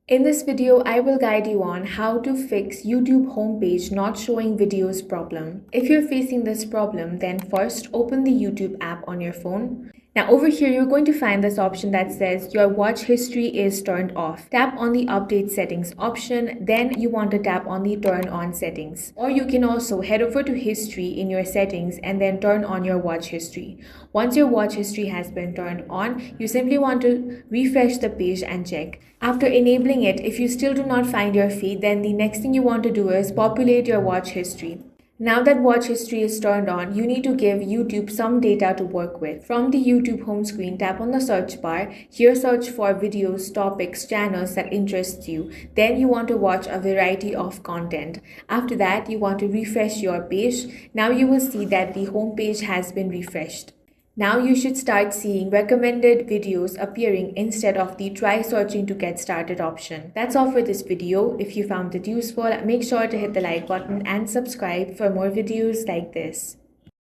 In this video, I will guide you on how to fix YouTube homepage not showing videos problem. If you're facing this problem, then first open the YouTube app on your phone. Now over here, you're going to find this option that says your watch history is turned off. Tap on the update settings option, then you want to tap on the turn on settings. Or you can also head over to history in your settings and then turn on your watch history. Once your watch history has been turned on, you simply want to refresh the page and check. After enabling it, if you still do not find your feed, then the next thing you want to do is populate your watch history. Now that watch history is turned on, you need to give YouTube some data to work with. From the YouTube home screen, tap on the search bar. Here search for videos, topics, channels that interest you. Then you want to watch a variety of content. After that, you want to refresh your page. Now you will see that the home page has been refreshed. Now you should start seeing recommended videos appearing instead of the try searching to get started option. That's all for this video. If you found it useful, make sure to hit the like button and subscribe for more videos like this.